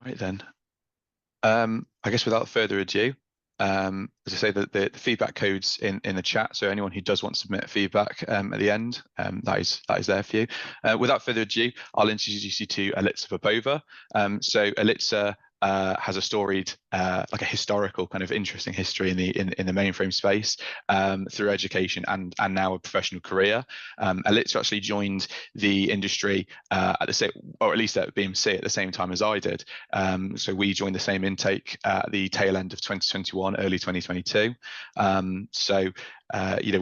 Right then. I guess without further ado, as I say, the feedback code's in the chat. So anyone who does want to submit feedback at the end, that is there for you. Without further ado, I'll introduce you to Elitsa Popova. So Elitsa has a storied, like a historical kind of interesting history in the mainframe space through education and now a professional career. Elitsa actually joined the industry at the same, or at least at BMC at the same time as I did. So we joined the same intake at the tail end of 2021, early 2022.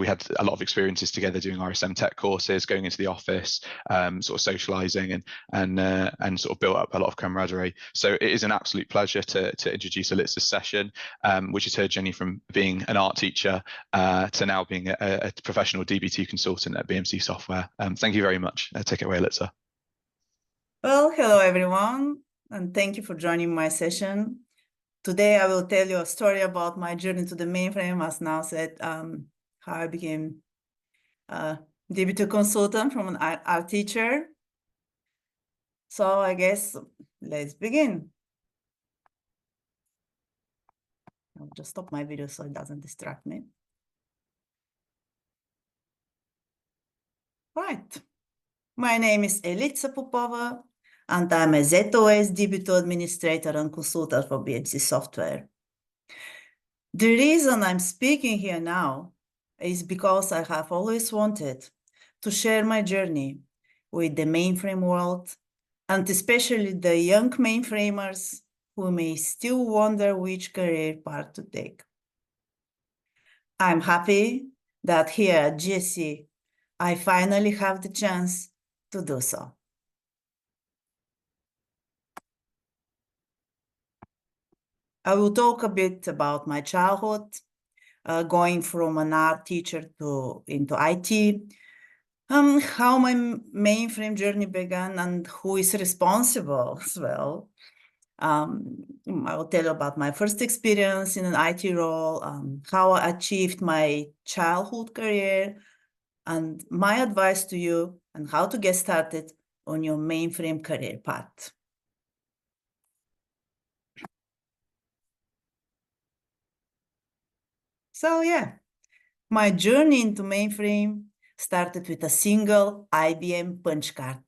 We had a lot of experiences together doing RSM tech courses, going into the office, sort of socializing and sort of built up a lot of camaraderie. So it is an absolute pleasure to introduce Elitsa's session, which is her journey from being an art teacher to now being a professional Db2 consultant at BMC Software. Thank you very much. Take it away, Elitsa. Well, hello everyone, and thank you for joining my session. Today I will tell you a story about my journey to the mainframe, as now said, how I became a Db2 consultant from an art teacher. So I guess let's begin. I'll just stop my video so it doesn't distract me. Right. My name is Elitsa Popova, and I'm a ZOS Db2 administrator and consultant for BMC Software. The reason I'm speaking here now is because I have always wanted to share my journey with the mainframe world, and especially the young mainframers who may still wonder which career path to take. I'm happy that here at GSC, I finally have the chance to do so. I will talk a bit about my childhood, going from an art teacher into IT, how my mainframe journey began and who is responsible as well. I will tell you about my first experience in an IT role, how I achieved my childhood career, and my advice to you on how to get started on your mainframe career path. So yeah, my journey into mainframe started with a single IBM punch card.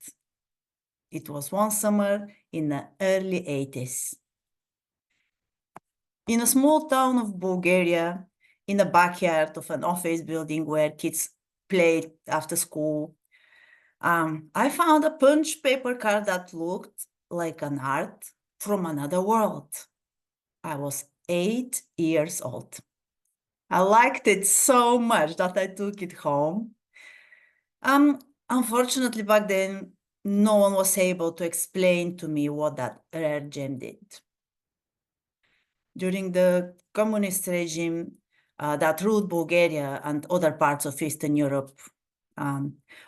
It was one summer in the early 80s. In a small town of Bulgaria, in the backyard of an office building where kids played after school, I found a punch paper card that looked like an art from another world. I was 8 years old. I liked it so much that I took it home. Unfortunately, back then, no one was able to explain to me what that rare gem did. During the communist regime that ruled Bulgaria and other parts of Eastern Europe,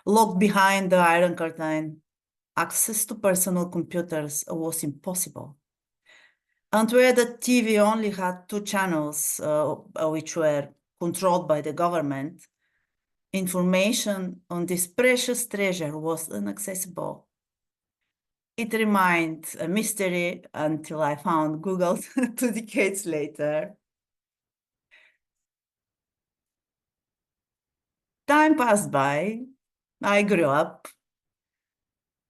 locked behind the Iron Curtain, access to personal computers was impossible. And where the TV only had 2 channels, which were controlled by the government, information on this precious treasure was inaccessible. It remained a mystery until I found Google 2 decades later. Time passed by, I grew up,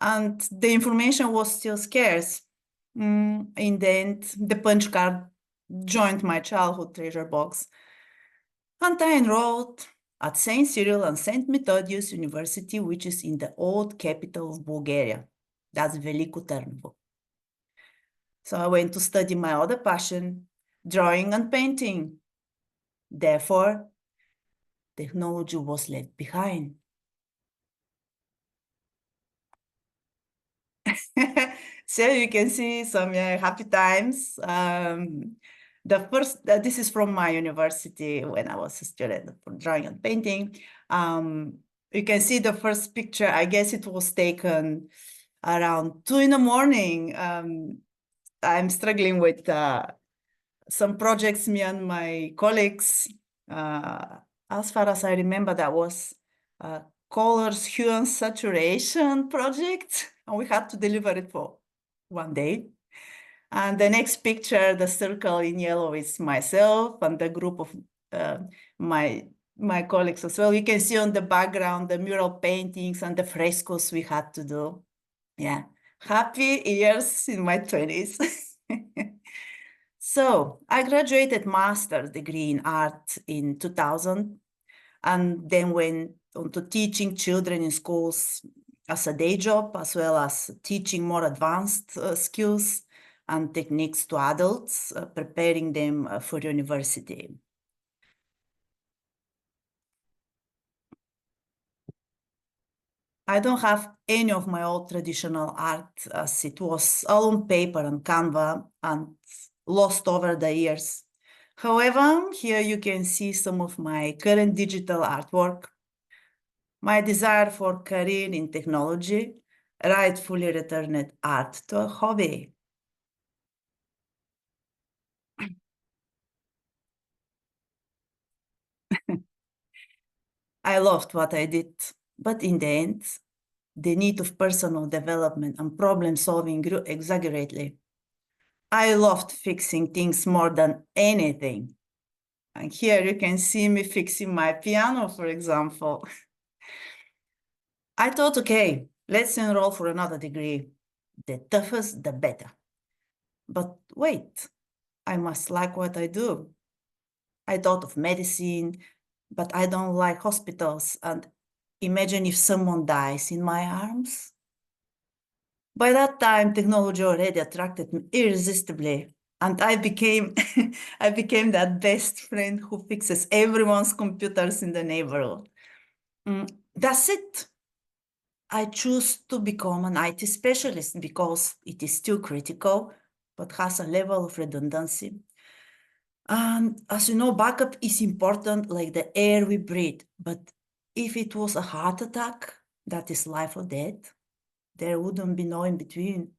and the information was still scarce. In the end, the punch card joined my childhood treasure box, and I enrolled at St. Cyril and St. Methodius University, which is in the old capital of Bulgaria. That's Veliko Târnovo. So I went to study my other passion, drawing and painting. Therefore, technology was left behind. So you can see some happy times. This is from my university when I was a student for drawing and painting. You can see the first picture. I guess it was taken around 2 in the morning. I'm struggling with some projects, me and my colleagues. As far as I remember, that was colors, hue, and saturation project, and we had to deliver it for 1 day. And the next picture, the circle in yellow, is myself and the group of my colleagues as well. You can see on the background the mural paintings and the frescoes we had to do. Yeah, happy years in my 20s. So I graduated master's degree in art in 2000 and then went on to teaching children in schools as a day job, as well as teaching more advanced skills and techniques to adults, preparing them for university. I don't have any of my old traditional art, as it was all on paper and Canva and lost over the years. However, here you can see some of my current digital artwork. My desire for career in technology rightfully returned art to a hobby. I loved what I did, but in the end, the need of personal development and problem solving grew exaggeratedly. I loved fixing things more than anything. And here you can see me fixing my piano, for example. I thought, okay, let's enroll for another degree. The toughest, the better. But wait, I must like what I do. I thought of medicine, but I don't like hospitals. And imagine if someone dies in my arms. By that time, technology already attracted me irresistibly, and I became I became that best friend who fixes everyone's computers in the neighborhood. That's it. I choose to become an IT specialist because it is still critical, but has a level of redundancy. And as you know, backup is important like the air we breathe. But if it was a heart attack, that is life or death, there wouldn't be no in between.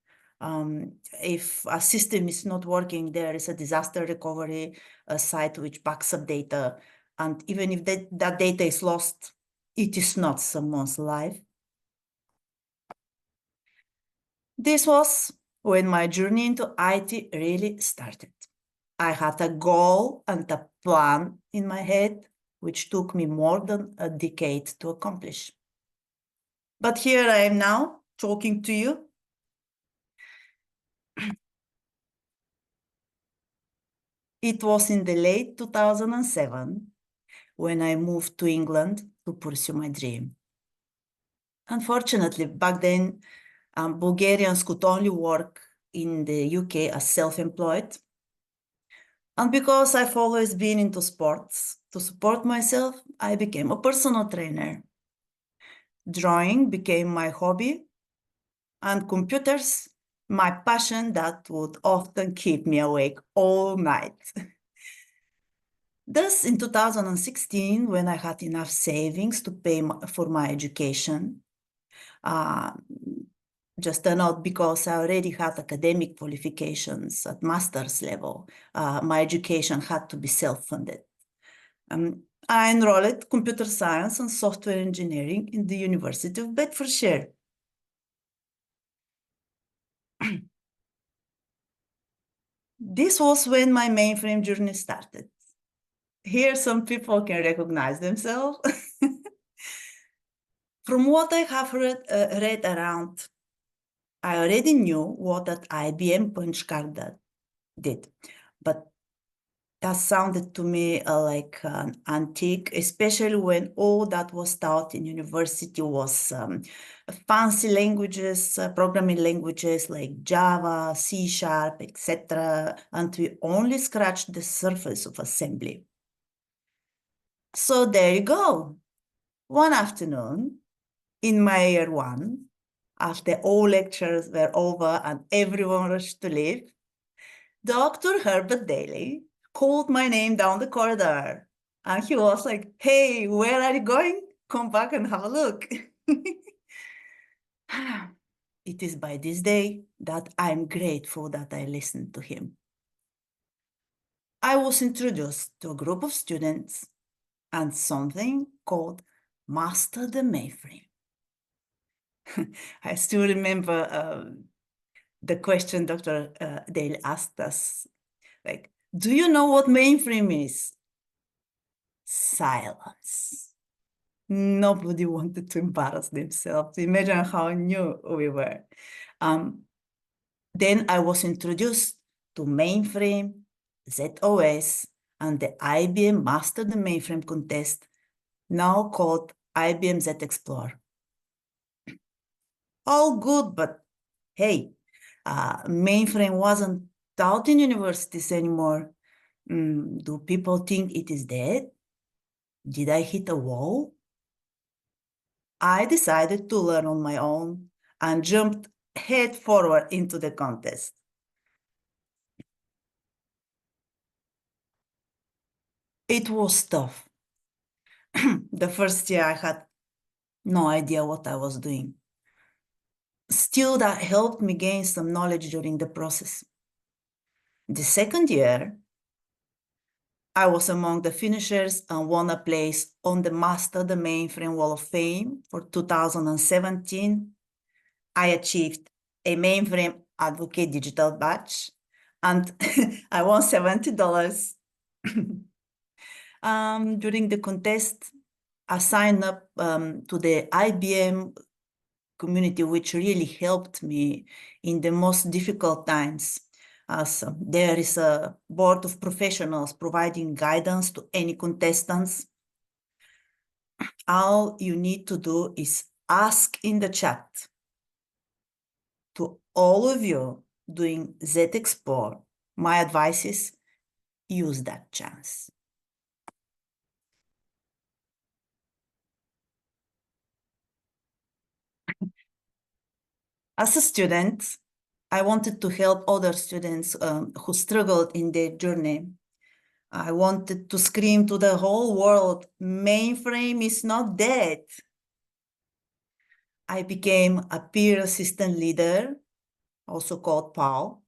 If a system is not working, there is a disaster recovery site which backs up data. And even if that data is lost, it is not someone's life. This was when my journey into IT really started. I had a goal and a plan in my head, which took me more than a decade to accomplish. But here I am now talking to you. It was in the late 2007 when I moved to England to pursue my dream. Unfortunately, back then, Bulgarians could only work in the UK as self-employed. And because I've always been into sports, to support myself, I became a personal trainer. Drawing became my hobby, and computers, my passion that would often keep me awake all night. Thus, in 2016, when I had enough savings to pay for my education, just a note, because I already had academic qualifications at master's level, my education had to be self-funded. I enrolled computer science and software engineering in the University of Bedfordshire. This was when my mainframe journey started. Here, some people can recognize themselves. From what I have read around, I already knew what that IBM punch card did, but that sounded to me like an antique, especially when all that was taught in university was fancy languages, programming languages like Java, C#, etc. And we only scratched the surface of assembly. So there you go. One afternoon in my year one, after all lectures were over and everyone rushed to leave, Dr. Herbert Daly called my name down the corridor. And he was like, hey, where are you going? Come back and have a look. It is by this day that I'm grateful that I listened to him. I was introduced to a group of students and something called Master the Mainframe. I still remember the question Dr. Dale asked us, like, do you know what mainframe is? Silence. Nobody wanted to embarrass themselves. Imagine how new we were. Then I was introduced to mainframe, ZOS, and the IBM Master the Mainframe contest, now called IBM Z Explorer. All good, but hey, mainframe wasn't taught in universities anymore. Do people think it is dead? Did I hit a wall? I decided to learn on my own and jumped head forward into the contest. It was tough. The first year I had no idea what I was doing. Still, that helped me gain some knowledge during the process. The second year, I was among the finishers and won a place on the Master the Mainframe Wall of Fame for 2017. I achieved a mainframe advocate digital badge and I won $70. During the contest, I signed up to the IBM community, which really helped me in the most difficult times, as there is a board of professionals providing guidance to any contestants. All you need to do is ask in the chat. To all of you doing Z-Explore, my advice is use that chance. As a student, I wanted to help other students who struggled in their journey. I wanted to scream to the whole world, mainframe is not dead. I became a peer assistant leader, also called PAL,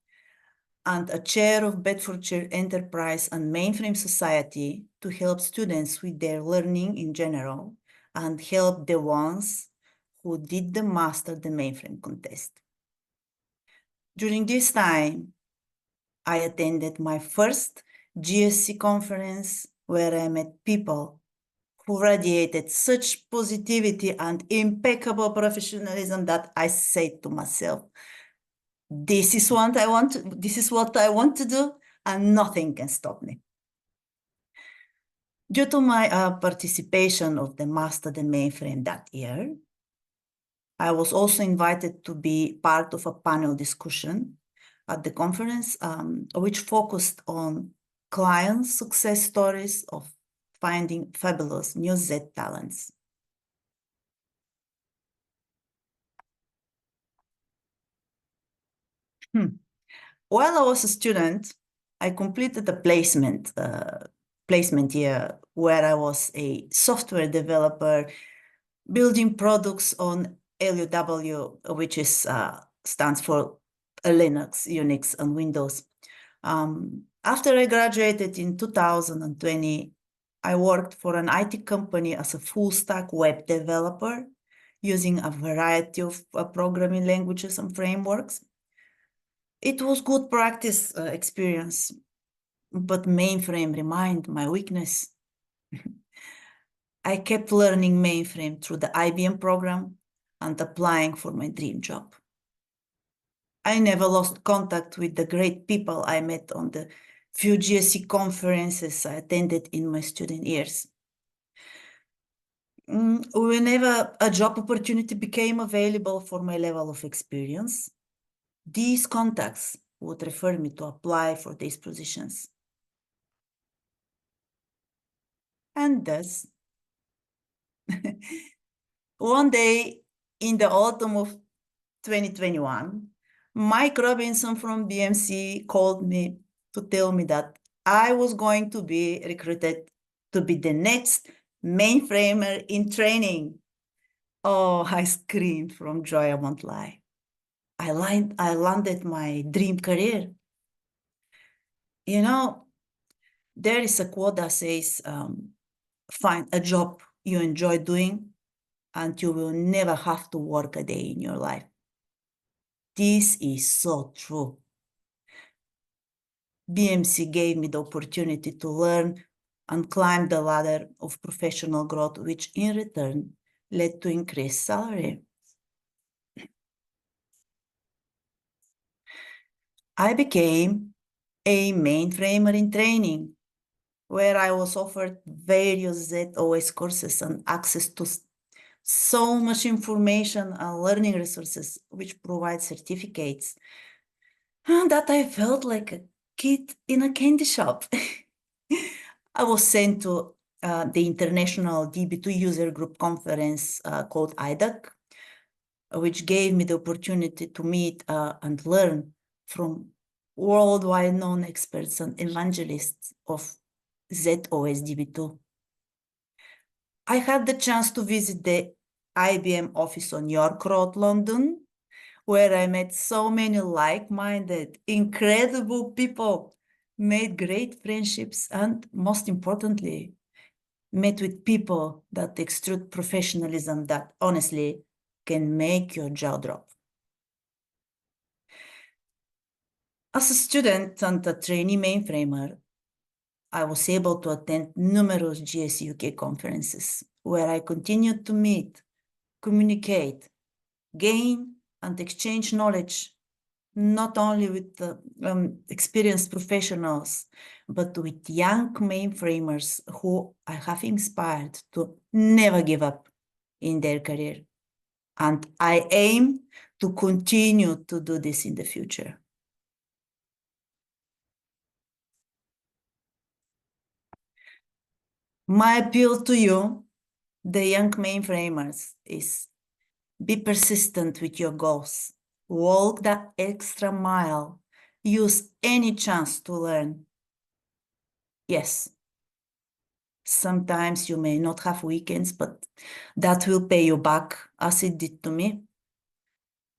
and a chair of Bedfordshire Enterprise and Mainframe Society to help students with their learning in general and help the ones who did the Master the Mainframe contest. During this time, I attended my first GSC conference where I met people who radiated such positivity and impeccable professionalism that I said to myself, this is what I want to do, and nothing can stop me. Due to my participation of the Master the Mainframe that year, I was also invited to be part of a panel discussion at the conference, which focused on client success stories of finding fabulous new Z talents. While I was a student, I completed a placement year where I was a software developer building products on LUW, which is stands for Linux, Unix, and Windows. After I graduated in 2020, I worked for an IT company as a full-stack web developer using a variety of programming languages and frameworks. It was good practice experience, but mainframe remained my weakness. I kept learning mainframe through the IBM program and applying for my dream job. I never lost contact with the great people I met on the few GSC conferences I attended in my student years. Whenever a job opportunity became available for my level of experience, these contacts would refer me to apply for these positions. And thus, one day in the autumn of 2021, Mike Robinson from BMC called me to tell me that I was going to be recruited to be the next mainframer in training. Oh, I screamed from joy, I won't lie. I landed my dream career. You know, there is a quote that says, find a job you enjoy doing and you will never have to work a day in your life. this is so true. BMC gave me the opportunity to learn and climb the ladder of professional growth, which in return led to increased salary. I became a mainframer in training, where I was offered various ZOS courses and access to so much information and learning resources, which provide certificates, that I felt like a kid in a candy shop. I was sent to the International Db2 User Group Conference called IDAC, which gave me the opportunity to meet and learn from worldwide known experts and evangelists of ZOS DB2. I had the chance to visit the IBM office on York Road, London, where I met so many like-minded, incredible people, made great friendships, and most importantly, met with people that extrude professionalism that honestly can make your jaw drop. As a student and a trainee mainframer, I was able to attend numerous GS UK conferences where I continued to meet, communicate, gain, and exchange knowledge, not only with experienced professionals, but with young mainframers who I have inspired to never give up in their career. And I aim to continue to do this in the future. My appeal to you, the young mainframers, is be persistent with your goals. Walk that extra mile. Use any chance to learn. Yes, sometimes you may not have weekends, but that will pay you back as it did to me.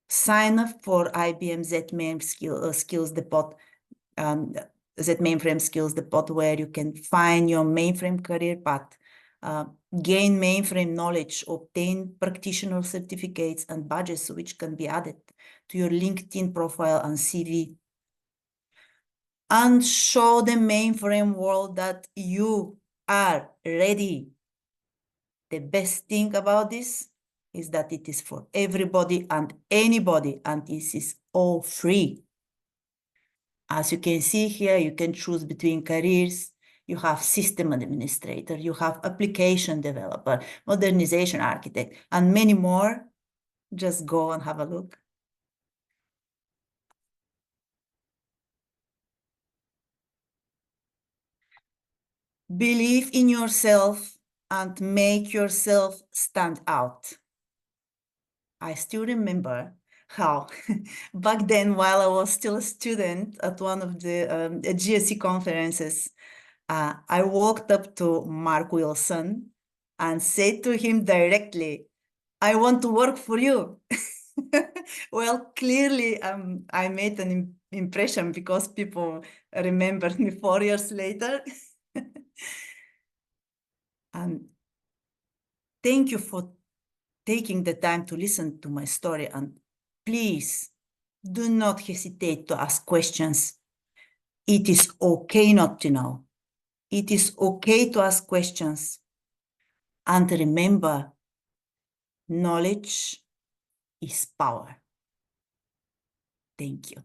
Sign up for IBM Skills Depot, Z Mainframe Skills Depot, where you can find your mainframe career path, gain mainframe knowledge, obtain practitioner certificates and badges which can be added to your LinkedIn profile and CV, and show the mainframe world that you are ready. The best thing about this is that it is for everybody and anybody, and this is all free. As you can see here, you can choose between careers. You have system administrator, you have application developer, modernization architect, and many more. Just go and have a look. Believe in yourself and make yourself stand out. I still remember how back then, while I was still a student at one of the GSE conferences, I walked up to Mark Wilson and said to him directly, "I want to work for you." Well, clearly I made an impression because people remembered me 4 years later. And thank you for taking the time to listen to my story, and please do not hesitate to ask questions. It is okay not to know. It is okay to ask questions. And remember, knowledge is power. Thank you.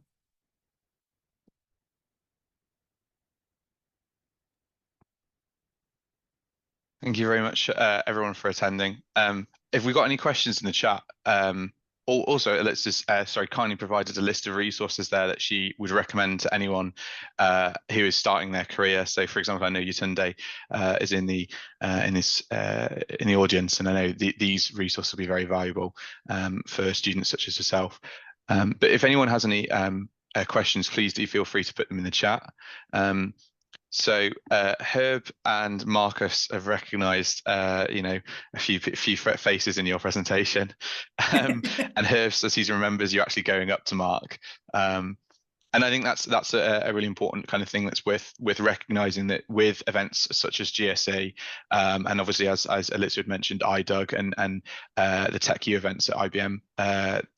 Thank you very much, everyone, for attending. If we've got any questions in the chat, also, let's just kindly provided a list of resources there that she would recommend to anyone who is starting their career. So, for example, I know Yatunde is in the audience, and I know these resources will be very valuable for students such as yourself. But if anyone has any questions, please do feel free to put them in the chat. So Herb and Marcus have recognised, a few faces in your presentation, and Herb says he remembers you actually going up to Mark. And I think that's a really important kind of thing that's with recognizing that with events such as GSE, and obviously as Elitza had mentioned, iDoug and the TechU events at IBM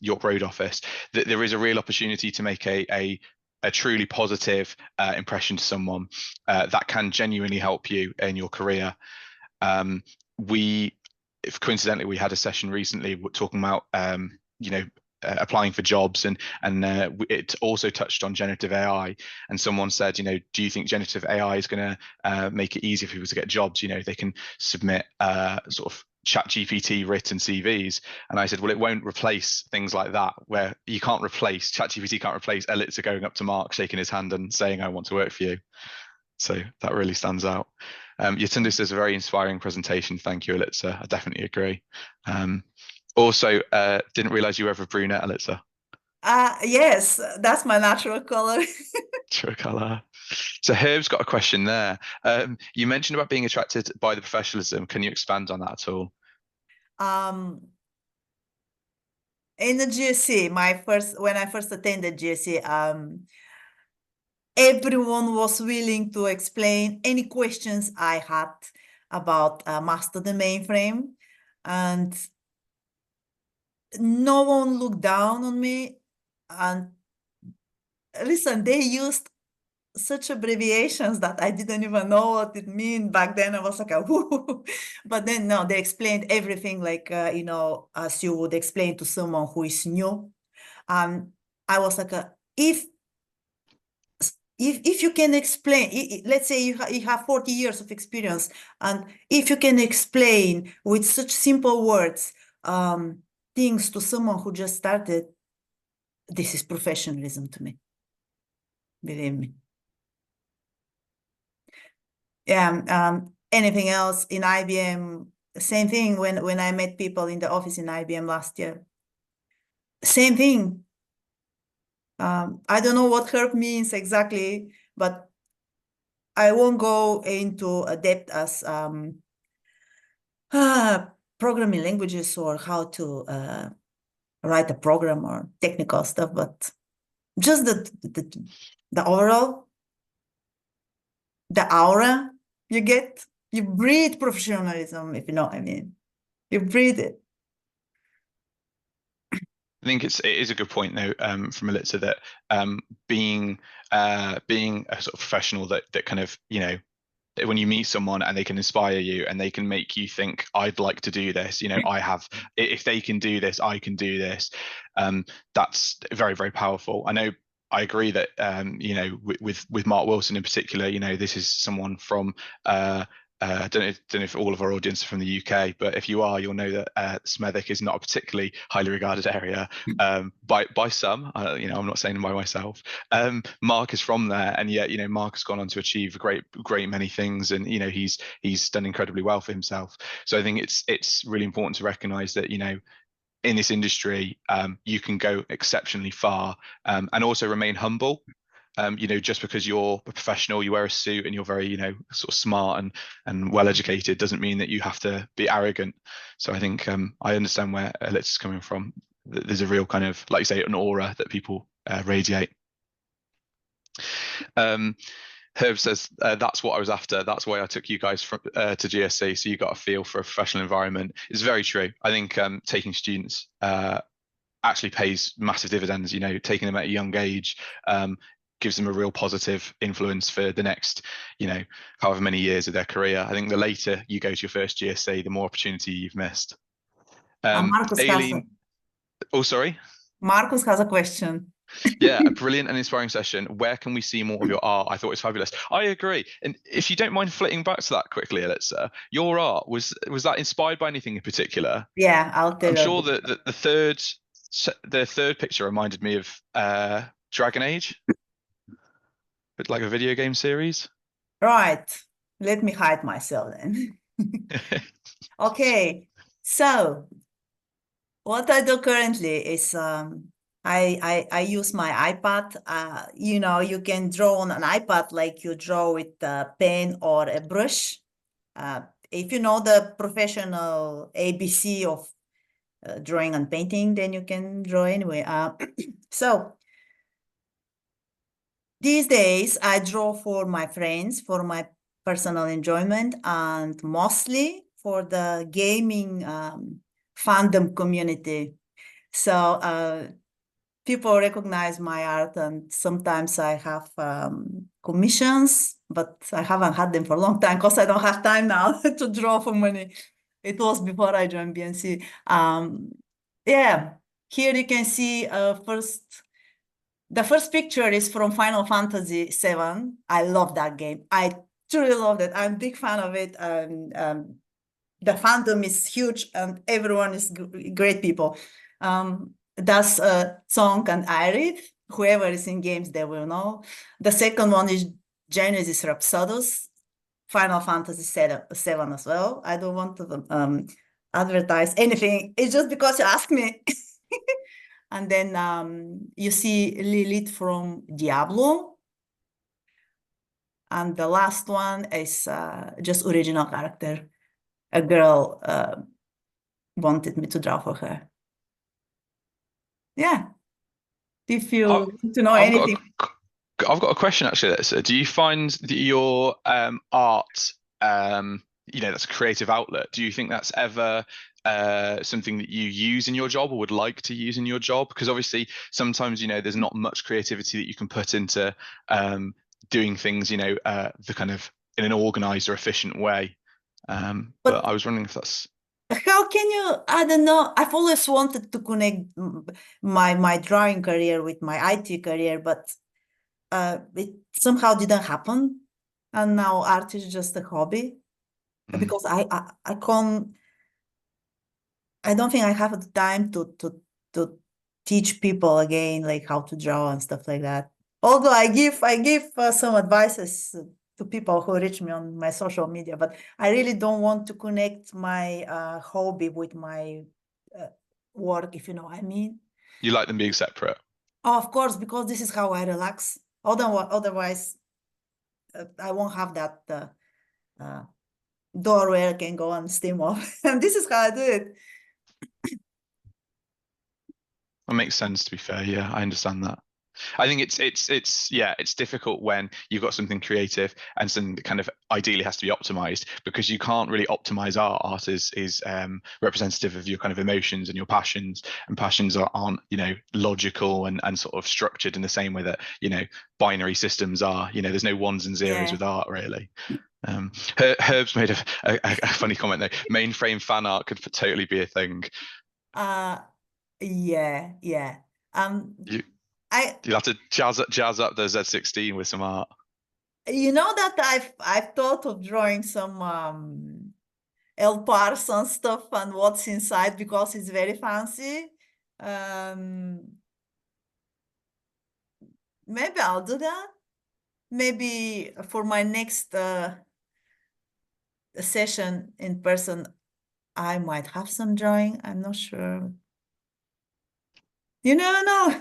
York Road office, that there is a real opportunity to make a truly positive impression to someone that can genuinely help you in your career. If coincidentally, we had a session recently talking about applying for jobs, and it also touched on generative AI. And someone said, do you think generative AI is going to make it easier for people to get jobs? They can submit sort of ChatGPT written CVs. And I said, well, it won't replace things like that, where ChatGPT can't replace Elitza going up to Mark, shaking his hand and saying, I want to work for you. So that really stands out. Yatunde says a very inspiring presentation. Thank you, Elitza. I definitely agree. Also, didn't realize you were ever brunette, Elitza. Yes, that's my natural color. True color. So Herb's got a question there. You mentioned about being attracted by the professionalism. Can you expand on that at all? In the GSE, when I first attended GSE, everyone was willing to explain any questions I had about master the mainframe, and no one looked down on me. And listen, they used such abbreviations that I didn't even know what it meant back then. I was like, whoo. But then no, they explained everything like as you would explain to someone who is new. I was like, if you can explain, let's say you have 40 years of experience, and if you can explain with such simple words things to someone who just started, this is professionalism to me. Believe me. Yeah. Anything else in IBM? Same thing when I met people in the office in IBM last year. Same thing. I don't know what herb means exactly, but I won't go into a depth as programming languages or how to write a program or technical stuff, but just the overall, the aura you get, you breathe professionalism, if you know what I mean. You breathe it. I think it is a good point though, from Elitza, that being a sort of professional that kind of when you meet someone and they can inspire you and they can make you think, I'd like to do this, if they can do this, I can do this. That's very, very powerful. I agree that with Mark Wilson in particular, this is someone from I don't know if all of our audience are from the UK, but if you are, you'll know that Smethwick is not a particularly highly regarded area by some. I'm not saying by myself. Mark is from there, and yet Mark has gone on to achieve a great many things, and he's done incredibly well for himself. So I think it's really important to recognise that in this industry you can go exceptionally far, and also remain humble. Just because you're a professional, you wear a suit and you're very, sort of smart and well educated, doesn't mean that you have to be arrogant. So I think I understand where Elitza is coming from. There's a real kind of, like you say, an aura that people radiate. Herb says, that's what I was after. That's why I took you guys to GSC, so you got a feel for a professional environment. It's very true. I think taking students actually pays massive dividends. Taking them at a young age gives them a real positive influence for the next, however many years of their career. I think the later you go to your first GSA, the more opportunity you've missed. Marcus Aileen, sorry? Marcus has a question. Yeah, a brilliant and inspiring session. Where can we see more of your art? I thought it was fabulous. I agree. And if you don't mind flitting back to that quickly, Elitza, your art, was that inspired by anything in particular? Yeah, I'll tell you. I'm sure that the third picture reminded me of Dragon Age. But like a video game series? Right. Let me hide myself then. Okay. So what I do currently is I use my iPad. You can draw on an iPad like you draw with a pen or a brush. If you know the professional ABC of drawing and painting, then you can draw anyway. So these days I draw for my friends, for my personal enjoyment, and mostly for the gaming fandom community. So people recognize my art, and sometimes I have commissions, but I haven't had them for a long time because I don't have time now to draw for money. It was before I joined BNC. Yeah, here you can see the first picture is from Final Fantasy VII. I love that game. I truly love it. I'm a big fan of it. The fandom is huge and everyone is great people. That's Song and Aerith. Whoever is in games, they will know. The second one is Genesis Rhapsodus, Final Fantasy VII as well. I don't want to advertise anything. It's just because you asked me. And then you see Lilith from Diablo. And the last one is just original character. A girl wanted me to draw for her. Yeah. If you I've, want to know I've got anything. I've got a question actually. So do you find that your art, that's a creative outlet? Do you think that's ever something that you use in your job or would like to use in your job? Because obviously sometimes there's not much creativity that you can put into doing things, the kind of in an organized or efficient way. But But I was wondering if that's how can you, I don't know, I've always wanted to connect my drawing career with my IT career, but it somehow didn't happen. And now art is just a hobby mm, because I can't, I don't think I have the time to teach people again like how to draw and stuff like that. Although I give some advices to people who reach me on my social media, but I really don't want to connect my hobby with my uh, work, if you know what I mean. you like them being separate. Oh, of course, because this is how I relax. Otherwise, I won't have that uh, door where I can go and steam off. And this is how I do it. That makes sense, to be fair. Yeah, I understand that. I think it's difficult when you've got something creative and something that kind of ideally has to be optimized because you can't really optimize art. Art is representative of your kind of emotions and your passions, and passions aren't logical and sort of structured in the same way that binary systems are. There's no ones and zeros Yeah. with art really. Herb's made a funny comment though. Mainframe fan art could totally be a thing. Uh, yeah, yeah. You I you'll have to jazz up the Z16 with some art. you know that I've thought of drawing some El Parson stuff and what's inside because it's very fancy. Um, maybe I'll do that. Maybe for my next session in person, I might have some drawing. I'm not sure. You never know.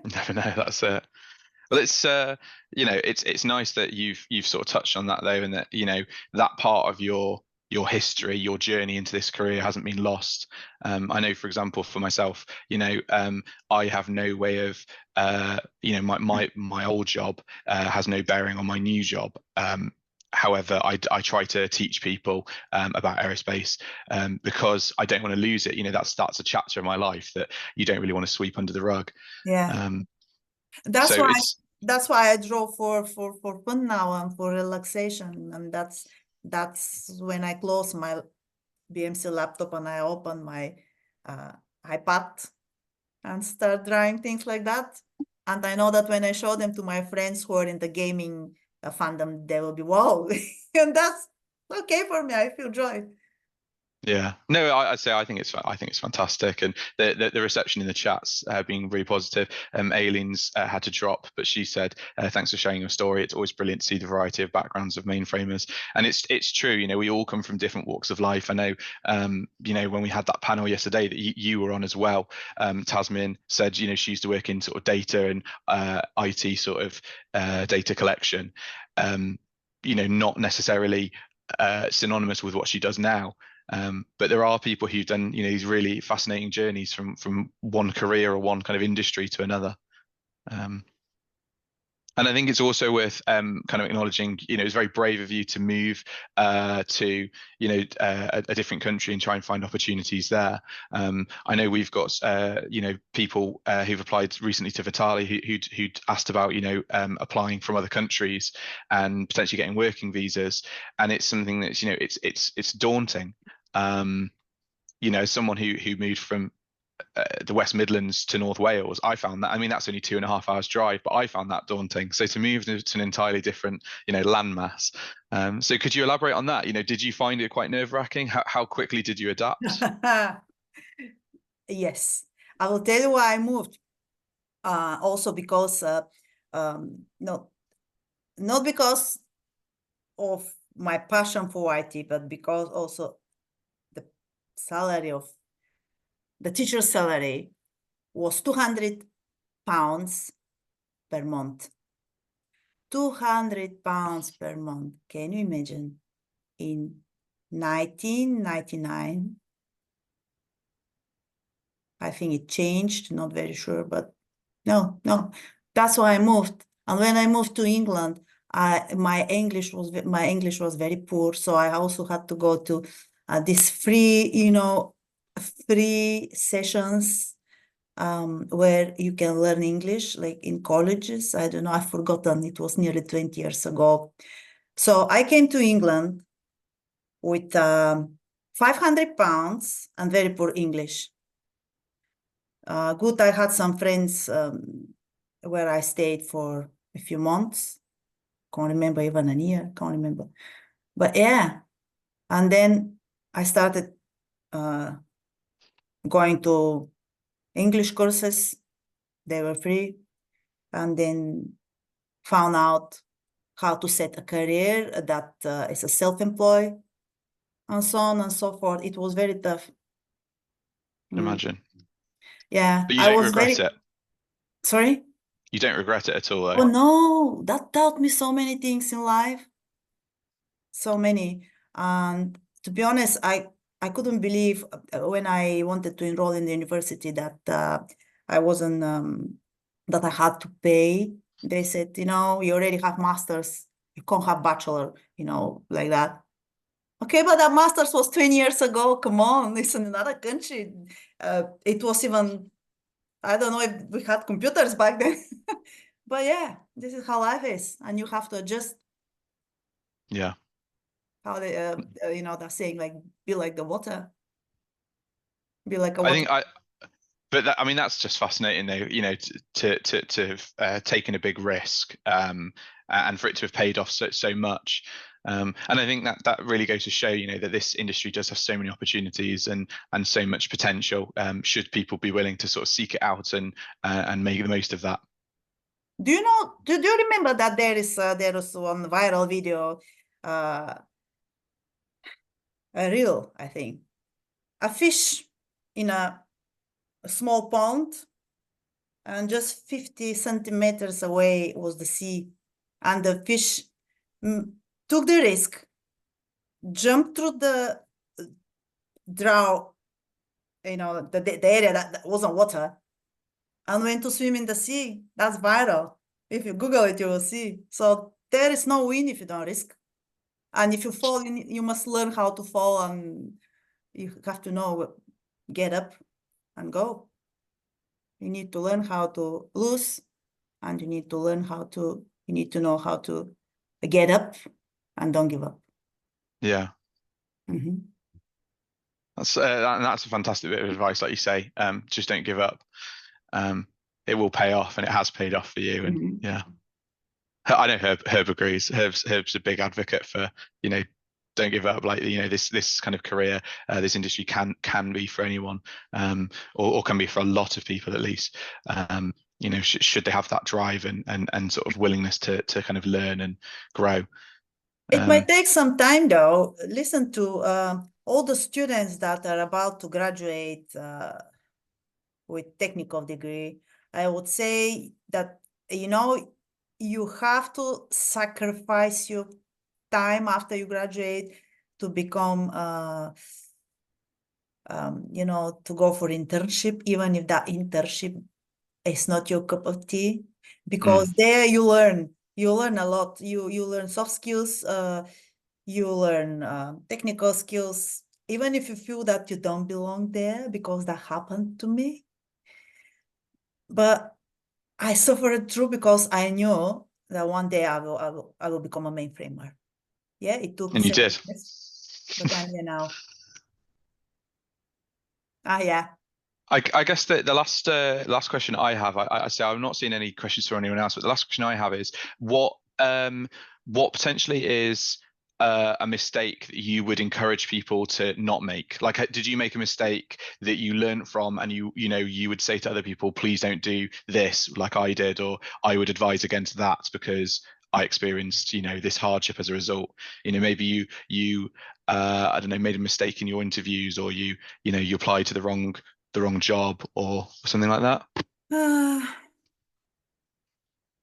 Never know. That's it. Well, it's nice that you've sort of touched on that though, and that that part of your history, your journey into this career hasn't been lost. I know, for example, for myself, I have no way of, my old job has no bearing on my new job. However, I try to teach people about aerospace because I don't want to lose it. That's a chapter in my life that you don't really want to sweep under the rug. Yeah. Um, so That's why it's that's why I draw for fun now and for relaxation. And that's when I close my BMC laptop and I open my uh, iPad and start drawing things like that. And I know that when I show them to my friends who are in the gaming fandom, they will be wow. And that's okay for me. I feel joy. Yeah, no, I'd say I think it's fantastic, and the reception in the chats being really positive. Aileen's had to drop, but she said thanks for sharing your story. It's always brilliant to see the variety of backgrounds of mainframers, and it's true. We all come from different walks of life. I know, when we had that panel yesterday that you were on as well. Tasmin said she used to work in sort of data and IT sort of data collection. Not necessarily synonymous with what she does now. But there are people who've done, these really fascinating journeys from one career or one kind of industry to another. Um, And I think it's also worth kind of acknowledging, it's very brave of you to move to, a different country and try and find opportunities there. I know we've got, people who've applied recently to Vitali who'd asked about, applying from other countries and potentially getting working visas. And it's something that's, it's daunting. As someone who moved from the West Midlands to North Wales, I found that, I mean, that's only 2.5 hours drive, but I found that daunting. So to move to an entirely different, landmass. So could you elaborate on that? Did you find it quite nerve-wracking? How quickly did you adapt? Yes, I will tell you why I moved. Also because, not because of my passion for IT, but because also the salary of the teacher's salary was £200 per month. £200 per month. Can you imagine? In 1999, I think it changed, not very sure, but no, that's why I moved. And when I moved to England, my English was very poor, so I also had to go to these free sessions where you can learn English, like in colleges. I don't know, I've forgotten. It was nearly 20 years ago. So I came to England with £500 and very poor English. Good, I had some friends where I stayed for a few months. Can't remember, even a year, can't remember. But yeah, and then I started going to English courses. They were free. And then found out how to set a career that is a self-employed, and so on and so forth. It was very tough. Imagine. Yeah, But you I don't was regret it. Sorry? You don't regret it at all, though. Oh no, that taught me so many things in life. So many. And to be honest, I couldn't believe when I wanted to enroll in the university that I wasn't that I had to pay. They said, you already have masters, you can't have bachelor, like that. Okay, but that master's was 20 years ago. Come on, it's in another country. It was even, I don't know if we had computers back then. But yeah, this is how life is, and you have to adjust. Yeah. How they, they're saying, like, be like the water. Be like a I water. think but I mean, that's just fascinating, though. To have taken a big risk, and for it to have paid off so much. And I think that really goes to show, that this industry does have so many opportunities and so much potential. Should people be willing to sort of seek it out and make the most of that. Do you remember that there is one viral video, a reel, I think, a fish in a small pond, and just 50 centimeters away was the sea, and the fish took the risk, jumped through the draw, the area that wasn't water, and went to swim in the sea. That's viral. If you Google it, you will see. So there is no win if you don't risk. And if you fall, you must learn how to fall, and you have to know, get up and go. You need to learn how to lose, and you need to know how to get up and don't give up. Yeah. Mm-hmm. That's a fantastic bit of advice, like you say. Just don't give up. It will pay off, and it has paid off for you. And Mm-hmm. yeah, I know Herb agrees. Herb's a big advocate for, don't give up. Like, this kind of career, this industry can be for anyone, or can be for a lot of people at least. Should they have that drive and sort of willingness to kind of learn and grow. It might take some time, though. Listen to all the students that are about to graduate with technical degree. I would say that, you have to sacrifice your time after you graduate to become, to go for internship, even if that internship it's not your cup of tea, because there you learn a lot. You learn soft skills, you learn technical skills, even if you feel that you don't belong there, because that happened to me. But I suffered through because I knew that one day I will become a mainframer. Yeah, it took And you 7 did. years, but I'm here now. Yeah. I guess the last question I have, I say I'm not seeing any questions for anyone else, but the last question I have is what potentially is a mistake that you would encourage people to not make? Like, did you make a mistake that you learned from, and you would say to other people, please don't do this like I did, or I would advise against that because I experienced this hardship as a result. Maybe you I don't know, made a mistake in your interviews, or you applied to the wrong job or something like that?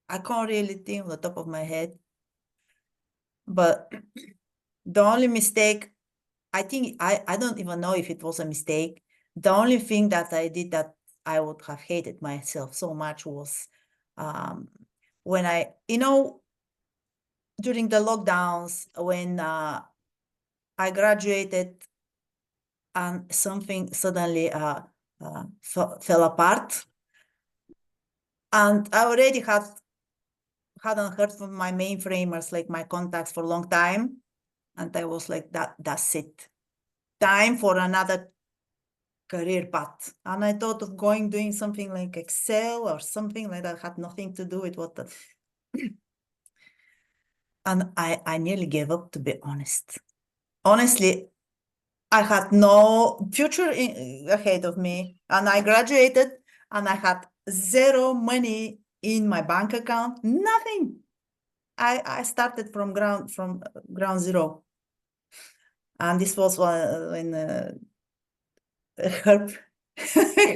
I can't really think on the top of my head, but the only mistake, I think, I don't even know if it was a mistake. The only thing that I did that I would have hated myself so much was when during the lockdowns, when I graduated and something suddenly fell apart. And I already hadn't heard from my mainframers, like my contacts, for a long time. And I was like, that's it. Time for another career path. And I thought of doing something like Excel or something like that, had nothing to do with what and I nearly gave up, to be honest. Honestly, I had no future ahead of me, and I graduated and I had zero money in my bank account, nothing. I started from ground zero. And this was when Herb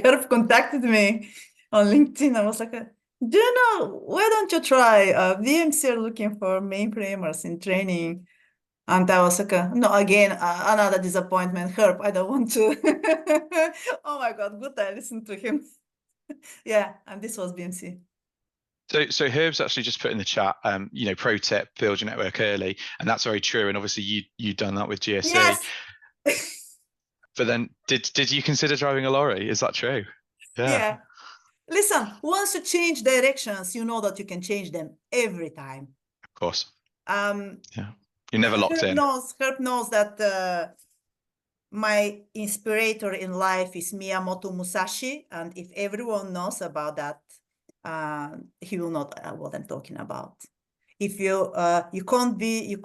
Herb contacted me on LinkedIn. I was like, do you know, why don't you try? VMC are looking for mainframers in training. And I was like, no, again, another disappointment. Herb, I don't want to. Oh my God, good I listened to him. Yeah, and this was BMC. So Herb's actually just put in the chat, pro tip, build your network early, and that's very true. And obviously you've done that with GSE. Yes. But then did you consider driving a lorry? Is that true? Yeah. Listen, once you change directions, you know that you can change them every time. Of course. Yeah. You're never locked in. Herb knows that my inspirator in life is Miyamoto Musashi, and if everyone knows about that, he will know what I'm talking about. If you can't be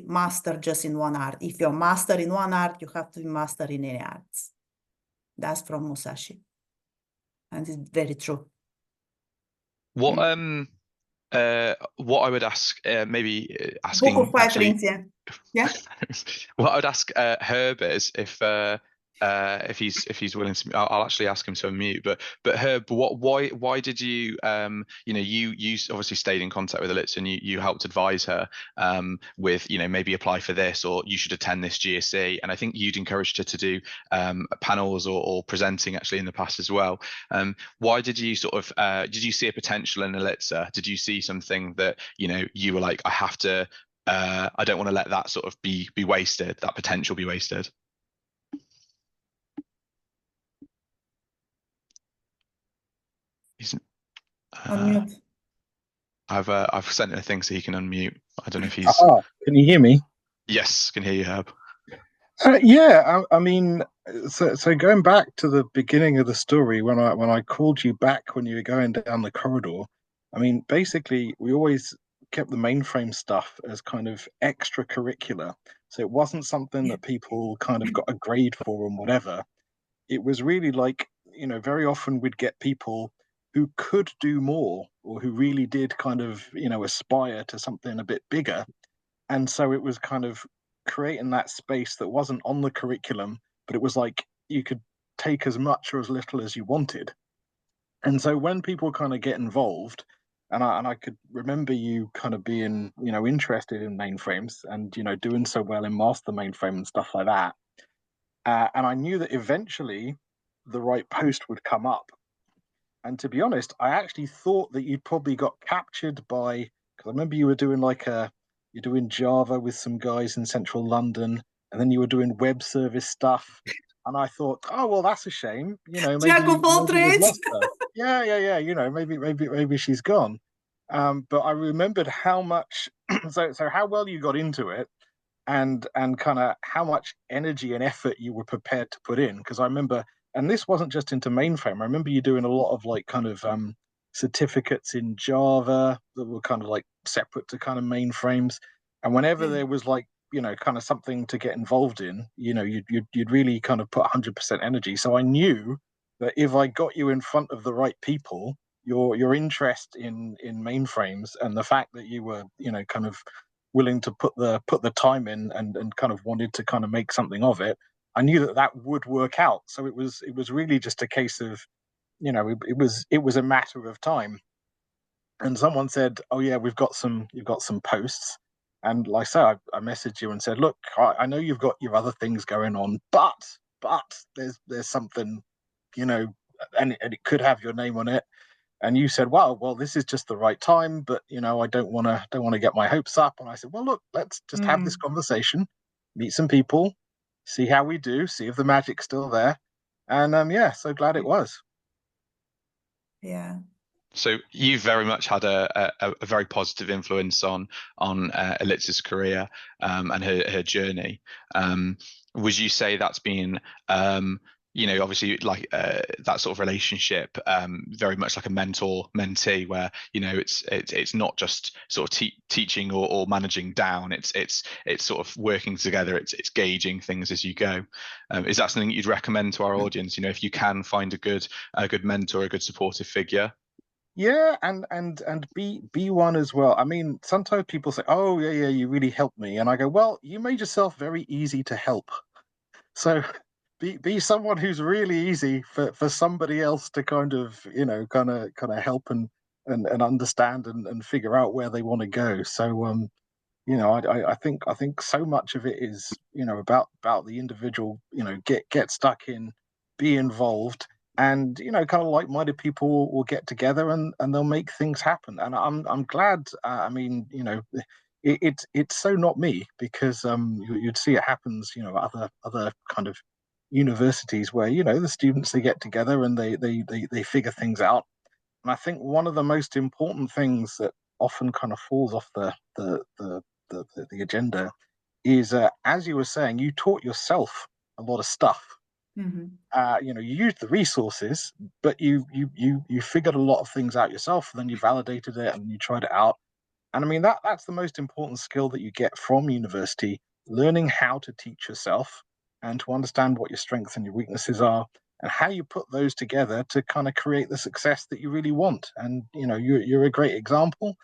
master just in one art. If you're master in one art, you have to be master in any arts. That's from Musashi, and it's very true. What I would ask, maybe Book of asking Five actually, Rings, yeah. what I would ask Herb is if he's willing to, I'll actually ask him to unmute. But Herb, why did you you obviously stayed in contact with Elitza, and you helped advise her with maybe apply for this, or you should attend this GSE, and I think you'd encouraged her to do panels or presenting actually in the past as well. Why did you did you see a potential in Elitza? Did you see something that you were like, I have to I don't want to let that sort of be wasted, that potential be wasted? Unmute. I've sent him a thing so he can unmute. I don't know if he's. Can you hear me? Yes, can hear you, Herb. Yeah, I mean, so going back to the beginning of the story, when I called you back when you were going down the corridor, I mean, basically we always kept the mainframe stuff as kind of extracurricular. So it wasn't something that people kind of got a grade for and whatever. It was really like, very often we'd get people who could do more, or who really did kind of, aspire to something a bit bigger. And so it was kind of creating that space that wasn't on the curriculum, but it was like you could take as much or as little as you wanted. And so when people kind of get involved, and I could remember you kind of being, interested in mainframes and, doing so well in master mainframe and stuff like that. And I knew that eventually the right post would come up. And to be honest, I actually thought that you'd probably got captured by, because I remember you were doing you're doing Java with some guys in central London, and then you were doing web service stuff. And I thought, oh well, that's a shame. Jack of all Maybe we've trades. lost her. Yeah. Maybe she's gone. But I remembered how much, so how well you got into it, and kind of how much energy and effort you were prepared to put in. Because I remember, and this wasn't just into mainframe. I remember you doing a lot of like kind of certificates in Java that were kind of like separate to kind of mainframes. And whenever there was like kind of something to get involved in, you'd really kind of put 100% energy. So I knew that if I got you in front of the right people, your interest in mainframes and the fact that you were kind of willing to put the time in and kind of wanted to kind of make something of it, I knew that that would work out. So it was really just a case of it was a matter of time. And someone said, oh yeah, you've got some posts. And like I said, I messaged you and said, look, I know you've got your other things going on, but there's something, and it could have your name on it. And you said, well, this is just the right time, but I don't want to get my hopes up. And I said, well, look, let's just have this conversation, meet some people, see how we do, see if the magic's still there. And yeah, so glad it was. Yeah. So you very much had a very positive influence on Elitza's career and her journey. Would you say that's been obviously like that sort of relationship, very much like a mentor-mentee, where it's not just sort of teaching or managing down. It's sort of working together. It's gauging things as you go. Is that something you'd recommend to our audience? If you can find a good mentor, a good supportive figure. Yeah, and be one as well. I mean, sometimes people say, "Oh, yeah, you really helped me," and I go, "Well, you made yourself very easy to help." So be someone who's really easy for somebody else to kind of help and understand and figure out where they want to go. So I think so much of it is about the individual. Get stuck in, be involved, and kind of like-minded people will get together and they'll make things happen. And I'm glad. I mean, it's so not me, because you'd see it happens other kind of universities where the students, they get together and they figure things out. And I think one of the most important things that often kind of falls off the agenda is, as you were saying, you taught yourself a lot of stuff. You used the resources, but you figured a lot of things out yourself, and then you validated it and you tried it out. And I mean, that's the most important skill that you get from university: learning how to teach yourself and to understand what your strengths and your weaknesses are, and how you put those together to kind of create the success that you really want. And you're a great example.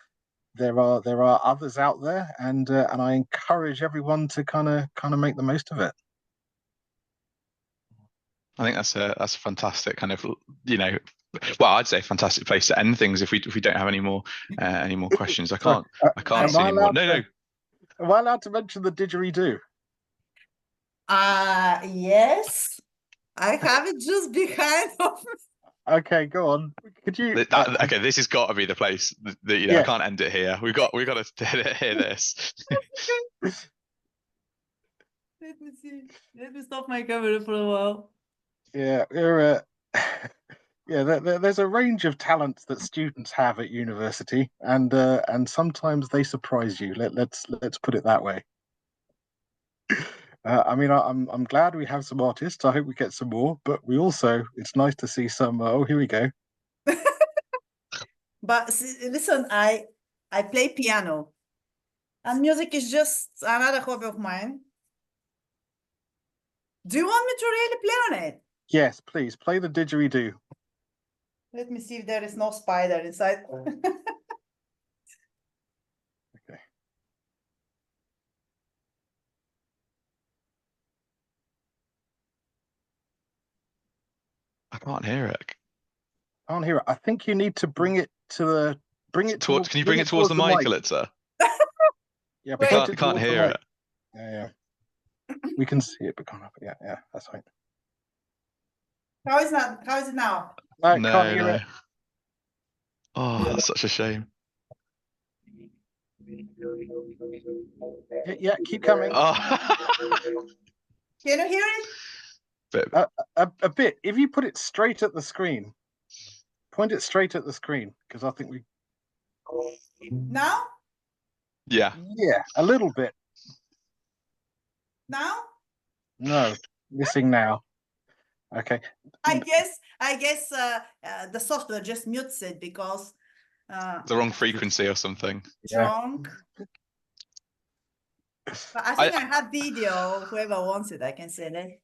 There are others out there, and I encourage everyone to kind of make the most of it. I think that's a fantastic kind of well, I'd say fantastic place to end things if we don't have any more questions. I can't see any more. No. Am I allowed to mention the didgeridoo? Yes, I have it just behind of me. Okay, go on. Could you? Okay, this has got to be the place that Yeah. I can't end it here. We've got to hear this. Let me see. Let me stop my camera for a while. Yeah, there's a range of talents that students have at university, and sometimes they surprise you. Let's put it that way. I mean, I'm glad we have some artists. I hope we get some more, but it's nice to see some. Oh, here we go. But listen, I play piano, and music is just another hobby of mine. Do you want me to really play on it? Yes, please play the didgeridoo. Let me see if there is no spider inside. Okay. I can't hear it. I can't hear it. I think you need to bring it to Can you bring it towards the mic, Elitza? Yeah, we can't hear it. Yeah. We can see it, but can't. Yeah, that's right. How is it now? No, can't hear it. Oh, that's such a shame. Yeah, keep coming. Oh, Can you hear it? but A bit. If you put it straight at the screen, point it straight at the screen, because I think we. Now? yeah. Yeah, a little bit. Now? No, missing now. Okay. I guess the software just mutes it because The wrong frequency or something. it's Yeah. wrong. But I I, think I have video. Whoever wants it, I can send it.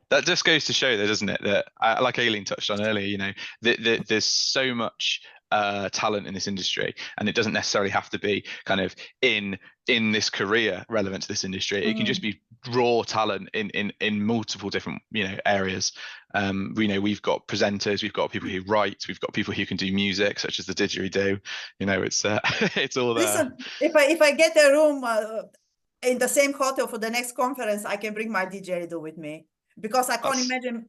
that just goes to show, though, doesn't it, that like Aileen touched on earlier, you know, there's so much talent in this industry, and it doesn't necessarily have to be kind of in this career relevant to this industry. It can just be raw talent in multiple different, you know, areas. You know, we've got presenters, we've got people who write, we've got people who can do music, such as the didgeridoo. You know, it's it's all there. Listen, if I get a room in the same hotel for the next conference, I can bring my didgeridoo with me, because I can't imagine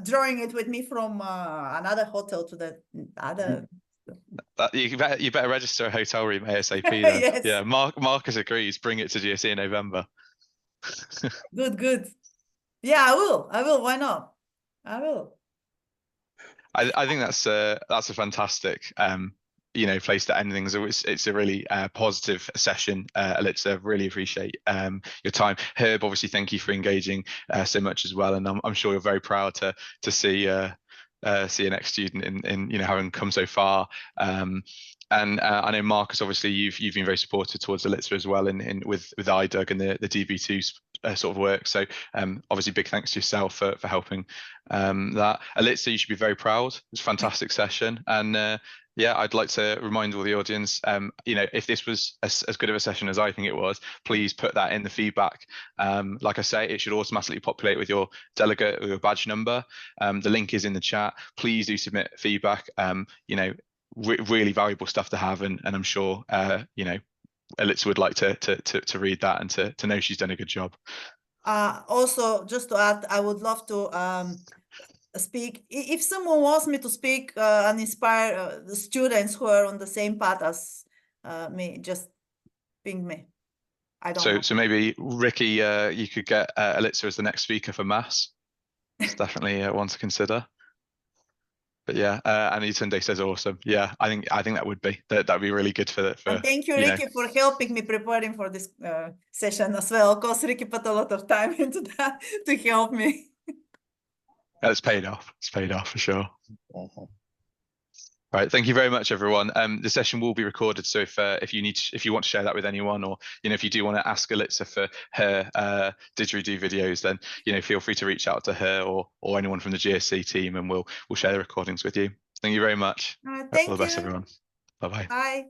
drawing it with me from another hotel to the other. You better register a hotel room ASAP then. Yes. Yeah, Marcus agrees. Bring it to GSE in November. Good. Yeah, I will. Why not? I will. I think that's a fantastic you know, place to end things. It's a really positive session. Alitza, really appreciate your time. Herb, obviously, thank you for engaging so much as well, and I'm sure you're very proud to see your next student in you know, having come so far. And I know, Marcus, obviously you've been very supportive towards Alitza as well in with IDUG and the DB2 sort of work. So obviously big thanks to yourself for helping that. Alitza, you should be very proud. It was a fantastic session. And yeah, I'd like to remind all the audience, you know, if this was as good of a session as I think it was, please put that in the feedback. Like I say, it should automatically populate with your delegate or your badge number. The link is in the chat. Please do submit feedback. You know, really valuable stuff to have, and I'm sure you know, Alitza would like to read that and to know she's done a good job. Also, just to add, I would love to speak. If someone wants me to speak and inspire the students who are on the same path as me, just ping me. I don't know. So maybe Ricky, you could get Alitza as the next speaker for maths. It's definitely one to consider. But yeah, Anitunde says awesome. Yeah, I think that would be that'd be really good for and thank you, you Ricky, for helping me preparing for this session as well. Of course, Ricky put a lot of time into that to help me. It's paid off. It's paid off for sure. All right, thank you very much, everyone. The session will be recorded, so if you want to share that with anyone, or you know, if you do want to ask Alitza for her didgeridoo videos, then you know, feel free to reach out to her or anyone from the GSC team, and we'll share the recordings with you. Thank you very much. Thank All the best, you. everyone. Bye bye. Bye.